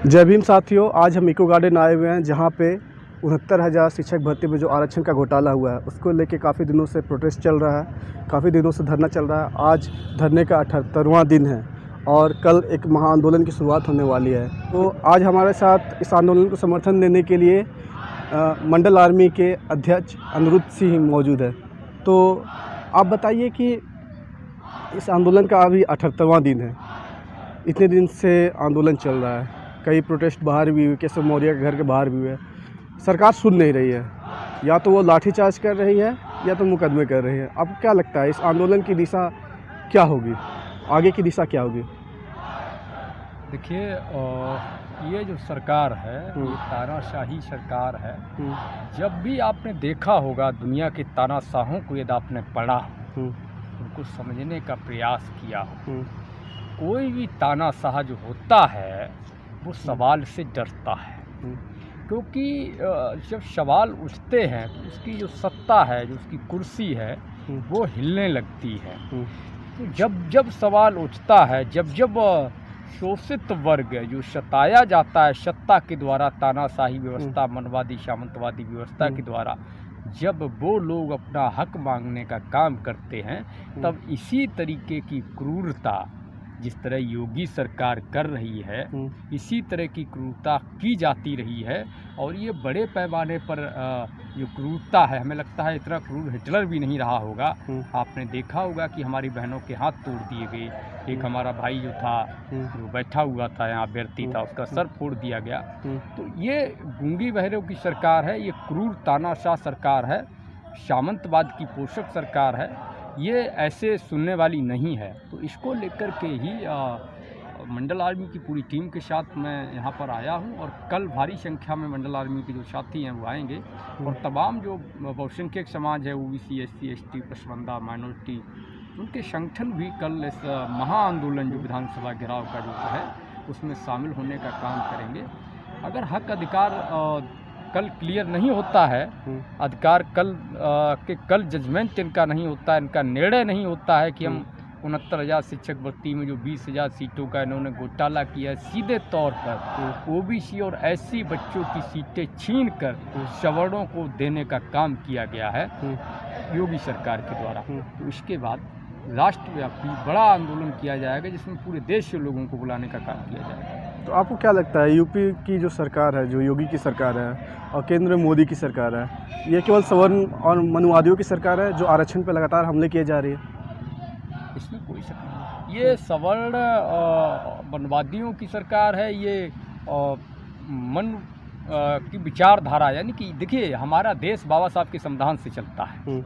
जय भीम साथियों, आज हम इको गार्डन आए हुए हैं जहाँ पे 69,000 शिक्षक भर्ती में जो आरक्षण का घोटाला हुआ है उसको लेके काफ़ी दिनों से प्रोटेस्ट चल रहा है, काफ़ी दिनों से धरना चल रहा है। आज धरने का 78वां दिन है और कल एक महाआंदोलन की शुरुआत होने वाली है। तो आज हमारे साथ इस आंदोलन को समर्थन देने के लिए मंडल आर्मी के अध्यक्ष अनिरुद्ध सिंह मौजूद है। तो आप बताइए कि इस आंदोलन का अभी 78वां दिन है, इतने दिन से आंदोलन चल रहा है, कई प्रोटेस्ट बाहर भी हुए, केशव मौर्य के घर के बाहर भी हुए। सरकार सुन नहीं रही है, या तो वो लाठीचार्ज कर रही है या तो मुकदमे कर रही है। आपको क्या लगता है इस आंदोलन की दिशा क्या होगी, आगे की दिशा क्या होगी? देखिए, ये जो सरकार है ये तानाशाही सरकार है। जब भी आपने देखा होगा दुनिया के तानाशाहों को, यदि आपने पढ़ा, उनको समझने का प्रयास किया हो, कोई भी तानाशाह जो होता है वो सवाल से डरता है, क्योंकि जब सवाल उठते हैं तो उसकी जो सत्ता है, जो उसकी कुर्सी है, वो हिलने लगती है। तो जब जब सवाल उठता है, जब जब शोषित वर्ग जो सताया जाता है सत्ता के द्वारा, तानाशाही व्यवस्था, मनवादी सामंतवादी व्यवस्था के द्वारा, जब वो लोग अपना हक मांगने का काम करते हैं, तब इसी तरीके की क्रूरता जिस तरह योगी सरकार कर रही है, इसी तरह की क्रूरता की जाती रही है। और ये बड़े पैमाने पर जो क्रूरता है, हमें लगता है इतना क्रूर हिटलर भी नहीं रहा होगा। आपने देखा होगा कि हमारी बहनों के हाथ तोड़ दिए गए, एक हमारा भाई जो था, जो बैठा हुआ था यहाँ अभ्यर्थी था, उसका सर फोड़ दिया गया। तो ये गूंगी बहरों की सरकार है, ये क्रूर तानाशाह सरकार है, सामंतवाद की पोषक सरकार है, ये ऐसे सुनने वाली नहीं है। तो इसको लेकर के ही मंडल आर्मी की पूरी टीम के साथ मैं यहाँ पर आया हूँ, और कल भारी संख्या में मंडल आर्मी के जो साथी हैं वो आएंगे, और तमाम जो बहुसंख्यक समाज है, OBC, SC, ST, Pasmanda, minority, उनके संगठन भी कल इस महाआंदोलन जो विधानसभा घेराव का जो है उसमें शामिल होने का काम करेंगे। अगर हक अधिकार कल क्लियर नहीं होता है, अधिकार कल जजमेंट इनका नहीं होता है, इनका निर्णय नहीं होता है कि हम 69,000 शिक्षक भर्ती में जो 20,000 सीटों का इन्होंने घोटाला किया है, सीधे तौर पर ओबीसी और एससी बच्चों की सीटें छीन कर सवर्णों को देने का काम किया गया है योगी सरकार के द्वारा। तो इसके बाद राष्ट्रव्यापी बड़ा आंदोलन किया जाएगा, जिसमें पूरे देश के लोगों को बुलाने का काम किया जाएगा। तो आपको क्या लगता है यूपी की जो सरकार है, जो योगी की सरकार है, और केंद्र में मोदी की सरकार है, ये केवल सवर्ण और मनुवादियों की सरकार है जो आरक्षण पर लगातार हमले किए जा रही है? इसमें कोई शक नहीं, ये सवर्ण वनवादियों की सरकार है, ये मन की विचारधारा, यानी कि देखिए, हमारा देश बाबा साहब के संविधान से चलता है,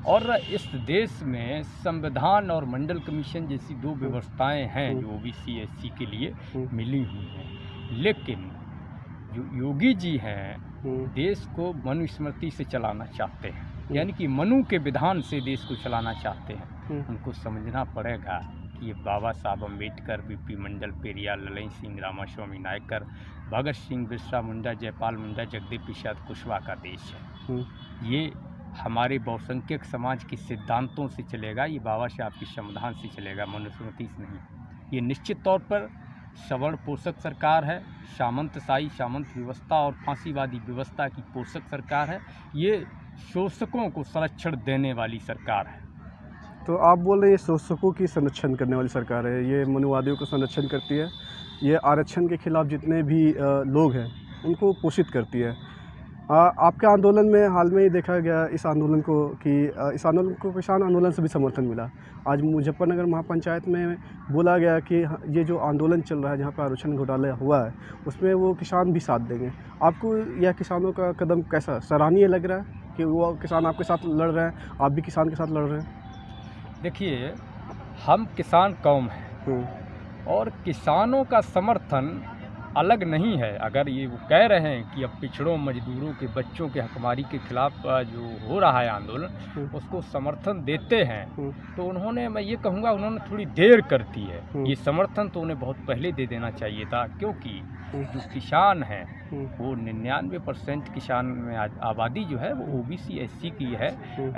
और इस देश में संविधान और मंडल कमीशन जैसी दो व्यवस्थाएं हैं जो ओबीसी एससी के लिए मिली हुई हैं। लेकिन जो योगी जी हैं, देश को मनुस्मृति से चलाना चाहते हैं, यानी कि मनु के विधान से देश को चलाना चाहते हैं। उनको समझना पड़ेगा कि ये बाबा साहब अम्बेडकर, बीपी मंडल, पेरियार, ललन सिंह, रामास्वामी नायकर, भगत सिंह, बिरसा मुंडा, जयपाल मुंडा, जगदेव प्रसाद कुशवाहा का देश है। ये हमारे बहुसंख्यक समाज के सिद्धांतों से चलेगा, ये बाबा साहब के संविधान से चलेगा, मनुस्मृति से नहीं। ये निश्चित तौर पर सवर्ण पोषक सरकार है, सामंतशाही, सामंत व्यवस्था और फांसीवादी व्यवस्था की पोषक सरकार है। ये शोषकों को संरक्षण देने वाली सरकार है। तो आप बोल रहे हैं ये शोषकों की संरक्षण करने वाली सरकार है, ये मनुवादियों को संरक्षण करती है, ये आरक्षण के खिलाफ जितने भी लोग हैं उनको पोषित करती है। आपके आंदोलन में हाल में ही देखा गया इस आंदोलन को किसान आंदोलन से भी समर्थन मिला। आज मुजफ्फरनगर महापंचायत में बोला गया कि ये जो आंदोलन चल रहा है, जहाँ पर आरक्षण घोटाला हुआ है, उसमें वो किसान भी साथ देंगे। आपको यह किसानों का कदम कैसा सराहनीय लग रहा है कि वो किसान आपके साथ लड़ रहे हैं, आप भी किसान के साथ लड़ रहे हैं? देखिए, हम किसान कौम हैं, और किसानों का समर्थन अलग नहीं है। अगर ये वो कह रहे हैं कि अब पिछड़ों, मजदूरों के बच्चों के हकमारी के खिलाफ जो हो रहा है आंदोलन, उसको समर्थन देते हैं, तो उन्होंने, मैं ये कहूँगा, उन्होंने थोड़ी देर कर दी है। ये समर्थन तो उन्हें बहुत पहले दे देना चाहिए था, क्योंकि जो किसान हैं वो 99% किसान में आबादी जो है वो ओबीसी एससी की है।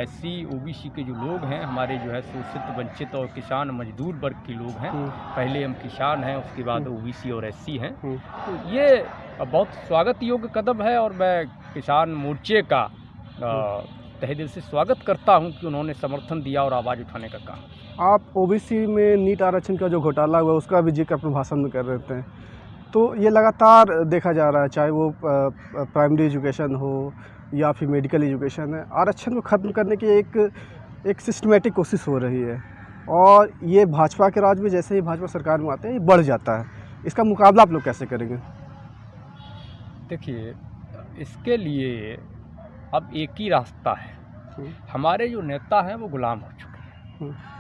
एससी ओबीसी के जो लोग हैं हमारे जो है शोषित वंचित और किसान मजदूर वर्ग के लोग हैं। पहले हम किसान हैं, उसके बाद ओबीसी और एससी हैं। तो ये बहुत स्वागत योग्य कदम है और मैं किसान मोर्चे का तहे दिल से स्वागत करता हूं कि उन्होंने समर्थन दिया और आवाज़ उठाने का काम। आप ओबीसी में नीट आरक्षण का जो घोटाला हुआ उसका भी जिक्र अपने भाषण में कर रहे थे, तो ये लगातार देखा जा रहा है, चाहे वो प्राइमरी एजुकेशन हो या फिर मेडिकल एजुकेशन है, आरक्षण को ख़त्म करने की एक सिस्टमेटिक कोशिश हो रही है और ये भाजपा के राज में जैसे ही भाजपा सरकार में आते हैं ये बढ़ जाता है। इसका मुकाबला आप लोग कैसे करेंगे? देखिए, इसके लिए अब एक ही रास्ता है। हमारे जो नेता हैं वो गुलाम हो चुके हैं।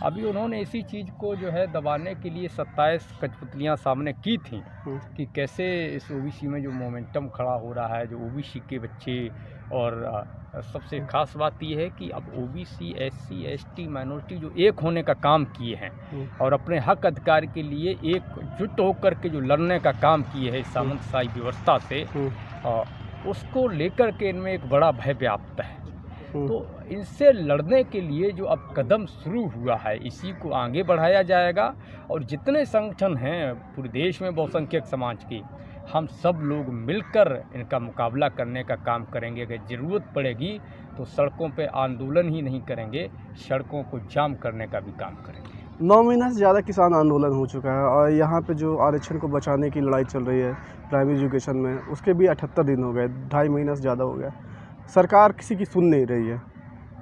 अभी उन्होंने इसी चीज़ को जो है दबाने के लिए 27 कठपुतलियाँ सामने की थी कि कैसे इस ओबीसी में जो मोमेंटम खड़ा हो रहा है, जो ओबीसी के बच्चे, और सबसे ख़ास बात यह है कि अब ओबीसी एससी एसटी माइनॉरिटी जो एक होने का काम किए हैं और अपने हक अधिकार के लिए एकजुट होकर के जो लड़ने का काम किए हैं सामंतशाही व्यवस्था से, उसको लेकर के इनमें एक बड़ा भय व्याप्त है। तो इनसे लड़ने के लिए जो अब कदम शुरू हुआ है इसी को आगे बढ़ाया जाएगा और जितने संगठन हैं पूरे देश में बहुसंख्यक समाज की, हम सब लोग मिलकर इनका मुकाबला करने का काम करेंगे। अगर ज़रूरत पड़ेगी तो सड़कों पे आंदोलन ही नहीं करेंगे, सड़कों को जाम करने का भी काम करेंगे। 9 महीना से ज़्यादा किसान आंदोलन हो चुका है और यहाँ पे जो आरक्षण को बचाने की लड़ाई चल रही है प्राइमरी एजुकेशन में, उसके भी 78 दिन हो गए, 2.5 महीना से ज़्यादा हो गया। सरकार किसी की सुन नहीं रही है।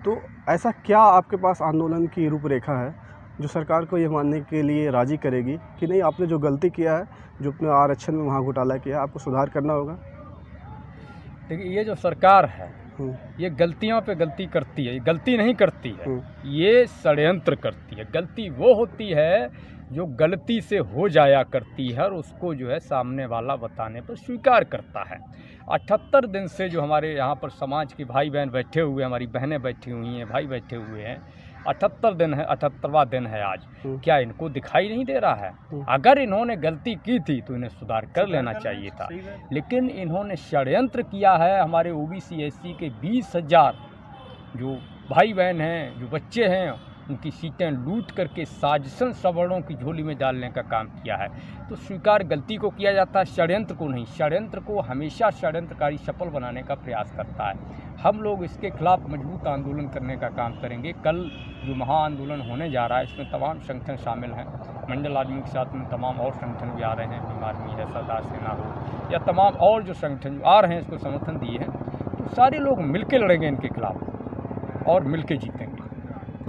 तो ऐसा क्या आपके पास आंदोलन की रूपरेखा है जो सरकार को ये मानने के लिए राज़ी करेगी कि नहीं, आपने जो गलती किया है, जो अपने आरक्षण में वहाँ घोटाला किया, आपको सुधार करना होगा? देखिए, ये जो सरकार है ये गलतियों पे गलती करती है, ये गलती नहीं करती है, ये षड्यंत्र करती है। गलती वो होती है जो गलती से हो जाया करती है और उसको जो है सामने वाला बताने पर स्वीकार करता है। 78 दिन से जो हमारे यहाँ पर समाज के भाई बहन बैठे हुए, हमारी बहनें बैठी हुई हैं, भाई बैठे हुए हैं, 78 दिन है, 78वां दिन है आज। क्या इनको दिखाई नहीं दे रहा है? अगर इन्होंने गलती की थी तो इन्हें सुधार कर लेना चाहिए था, लेकिन इन्होंने षड्यंत्र किया है। हमारे ओबीसी एससी के 20,000 जो भाई बहन हैं, जो बच्चे हैं, उनकी सीटें लूट करके साजिशन सवर्णों की झोली में डालने का काम किया है। तो स्वीकार गलती को किया जाता है, षड्यंत्र को नहीं। षड्यंत्र को हमेशा षड्यंत्रकारी सफल बनाने का प्रयास करता है। हम लोग इसके खिलाफ मजबूत आंदोलन करने का काम करेंगे। कल जो महा आंदोलन होने जा रहा है इसमें तमाम संगठन शामिल हैं। मंडल आदमी के साथ में तमाम और संगठन भी आ रहे हैं, भीम आर्मी है, सरदार सेना हो या तमाम और जो संगठन आ रहे हैं इसको समर्थन दिए हैं। तो सारे लोग मिलकर लड़ेंगे इनके खिलाफ और मिलकर जीतेंगे।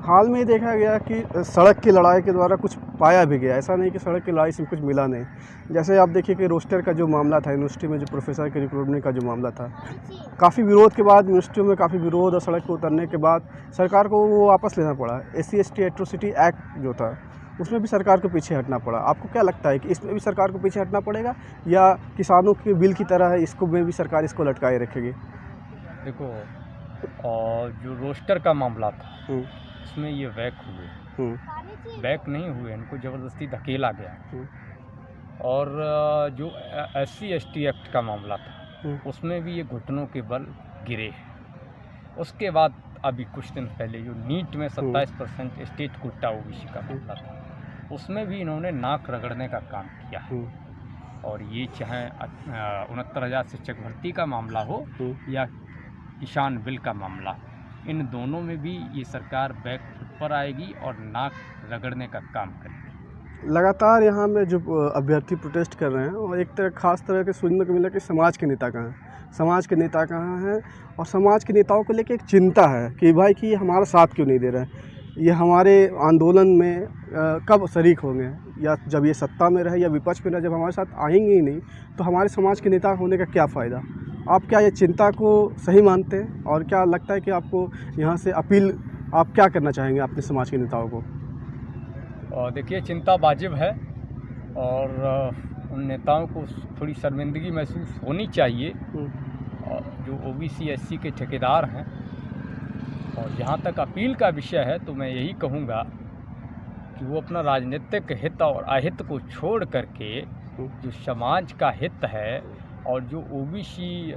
हाल में देखा गया कि सड़क की लड़ाई के द्वारा कुछ पाया भी गया, ऐसा नहीं कि सड़क की लड़ाई से कुछ मिला नहीं। जैसे आप देखिए कि रोस्टर का जो मामला था, यूनिवर्सिटी में जो प्रोफेसर के रिक्रूटमेंट का जो मामला था, काफ़ी विरोध के बाद यूनिवर्सिटियों में काफ़ी विरोध और सड़क पर उतरने के बाद सरकार को वो वापस लेना पड़ा। SC/ST एट्रोसिटी एक्ट जो था उसमें भी सरकार को पीछे हटना पड़ा। आपको क्या लगता है कि इसमें भी सरकार को पीछे हटना पड़ेगा या किसानों के बिल की तरह है इसको में भी सरकार इसको लटकाए रखेगी? देखो, और जो रोस्टर का मामला था उसमें ये बैक हुए, बैक नहीं हुए, इनको ज़बरदस्ती धकेला गया। और जो SC/ST एक्ट का मामला था उसमें भी ये घुटनों के बल गिरे हैं। उसके बाद अभी कुछ दिन पहले जो नीट में 27% स्टेट कोटा ओबीसी का मामला था उसमें भी इन्होंने नाक रगड़ने का काम किया है। और ये चाहे 69,000 शिक्षक भर्ती का मामला हो या किसान बिल का मामला, इन दोनों में भी ये सरकार बैक पर आएगी और नाक रगड़ने का काम करेगी। लगातार यहाँ में जो अभ्यर्थी प्रोटेस्ट कर रहे हैं और एक तरह खास तरह के सुनने को मिला कि समाज के नेता कहाँ हैं, समाज के नेता कहाँ हैं, और समाज के नेताओं को लेकर एक चिंता है कि भाई कि हमारा साथ क्यों नहीं दे रहे हैं, ये हमारे आंदोलन में कब शरीक होंगे, या जब ये सत्ता में रहे या विपक्ष में रहे, जब हमारे साथ आएंगे ही नहीं तो हमारे समाज के नेता होने का क्या फ़ायदा। आप क्या ये चिंता को सही मानते हैं और क्या लगता है कि आपको यहाँ से अपील आप क्या करना चाहेंगे अपने समाज के नेताओं को? देखिए, चिंता वाजिब है और उन नेताओं को थोड़ी शर्मिंदगी महसूस होनी चाहिए जो ओबीसी एससी के ठेकेदार हैं। और जहाँ तक अपील का विषय है तो मैं यही कहूँगा कि वो अपना राजनीतिक हित और अहित को छोड़ करके जो समाज का हित है और जो ओबीसी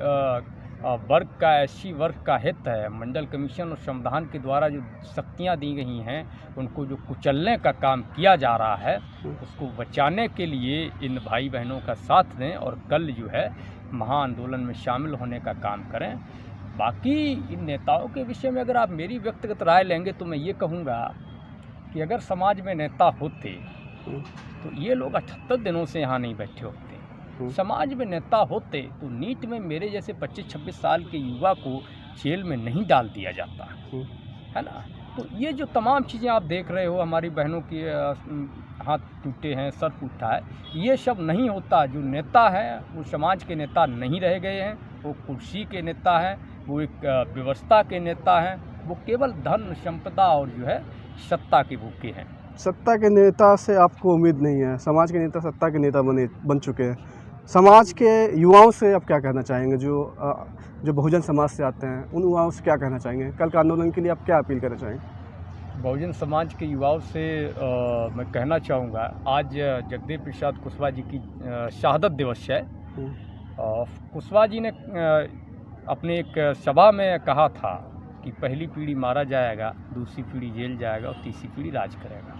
वर्ग का, एससी वर्ग का हित है, मंडल कमीशन और संविधान के द्वारा जो शक्तियाँ दी गई हैं उनको जो कुचलने का काम किया जा रहा है, उसको बचाने के लिए इन भाई बहनों का साथ दें और कल जो है महाआंदोलन में शामिल होने का काम करें। बाकी इन नेताओं के विषय में अगर आप मेरी व्यक्तिगत राय लेंगे तो मैं ये कहूँगा कि अगर समाज में नेता होते तो ये लोग 78 दिनों से यहाँ नहीं बैठे होते। समाज में नेता होते तो नीट में मेरे जैसे 25-26 साल के युवा को जेल में नहीं डाल दिया जाता, है ना। तो ये जो तमाम चीज़ें आप देख रहे हो, हमारी बहनों के हाथ टूटे हैं, सर टूटा है, ये सब नहीं होता। जो नेता है वो समाज के नेता नहीं रह गए हैं, वो कुर्सी के नेता हैं, वो एक व्यवस्था के नेता हैं, वो केवल धन संपदा और जो है सत्ता के भूखे हैं। सत्ता के नेता से आपको उम्मीद नहीं है, समाज के नेता सत्ता के नेता बन चुके हैं। समाज के युवाओं से आप क्या कहना चाहेंगे, जो बहुजन समाज से आते हैं, उन युवाओं से क्या कहना चाहेंगे? कल के आंदोलन के लिए आप क्या अपील करना चाहेंगे? बहुजन समाज के युवाओं से मैं कहना चाहूँगा, आज जगदेव प्रसाद कुशवाहा जी की शहादत दिवस है। कुशवाहा जी ने अपने एक सभा में कहा था कि पहली पीढ़ी मारा जाएगा, दूसरी पीढ़ी जेल जाएगा और तीसरी पीढ़ी राज करेगा।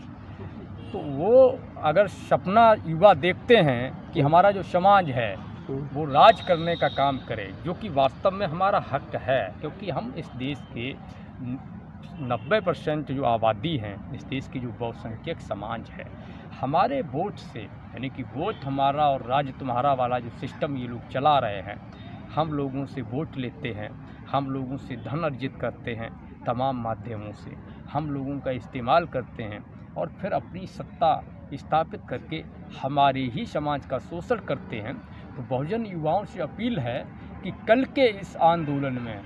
तो वो अगर सपना युवा देखते हैं कि हमारा जो समाज है वो राज करने का काम करे, जो कि वास्तव में हमारा हक है, क्योंकि हम इस देश के 90% जो आबादी हैं, इस देश की जो बहुसंख्यक समाज है, हमारे वोट से, यानी कि वोट हमारा और राज तुम्हारा वाला जो सिस्टम ये लोग चला रहे हैं, हम लोगों से वोट लेते हैं, हम लोगों से धन अर्जित करते हैं, तमाम माध्यमों से हम लोगों का इस्तेमाल करते हैं और फिर अपनी सत्ता स्थापित करके हमारे ही समाज का शोषण करते हैं। तो बहुजन युवाओं से अपील है कि कल के इस आंदोलन में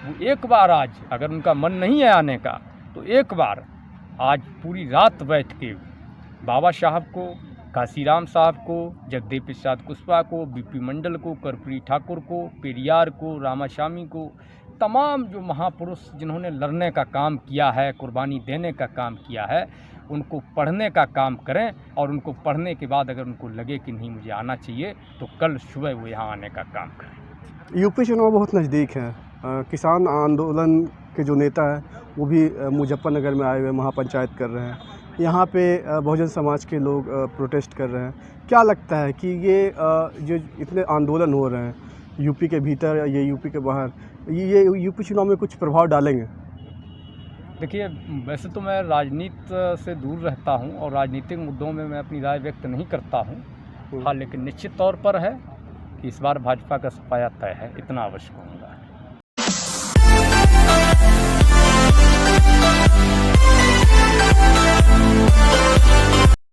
वो एक बार, आज अगर उनका मन नहीं है आने का, तो एक बार आज पूरी रात बैठ के बाबा साहब को, काशीराम साहब को, जगदेव प्रसाद कुशवाहा को, बीपी मंडल को, कर्पूरी ठाकुर को, पेरियार को, रामास्वामी को, तमाम जो महापुरुष जिन्होंने लड़ने का काम किया है, कुर्बानी देने का काम किया है, उनको पढ़ने का काम करें और उनको पढ़ने के बाद अगर उनको लगे कि नहीं मुझे आना चाहिए, तो कल सुबह वो यहाँ आने का काम करें। यूपी चुनाव बहुत नज़दीक है। किसान आंदोलन के जो नेता हैं वो भी मुजफ्फरनगर में आए हुए महापंचायत कर रहे हैं। यहाँ पे बहुजन समाज के लोग प्रोटेस्ट कर रहे हैं। क्या लगता है कि ये जो इतने आंदोलन हो रहे हैं यूपी के भीतर या ये यूपी के बाहर, ये यूपी चुनाव में कुछ प्रभाव डालेंगे? देखिए, वैसे तो मैं राजनीति से दूर रहता हूँ और राजनीतिक मुद्दों में मैं अपनी राय व्यक्त नहीं करता हूँ। हाँ, लेकिन निश्चित तौर पर है कि इस बार भाजपा का सफाया तय है, इतना अवश्य कहूँगा।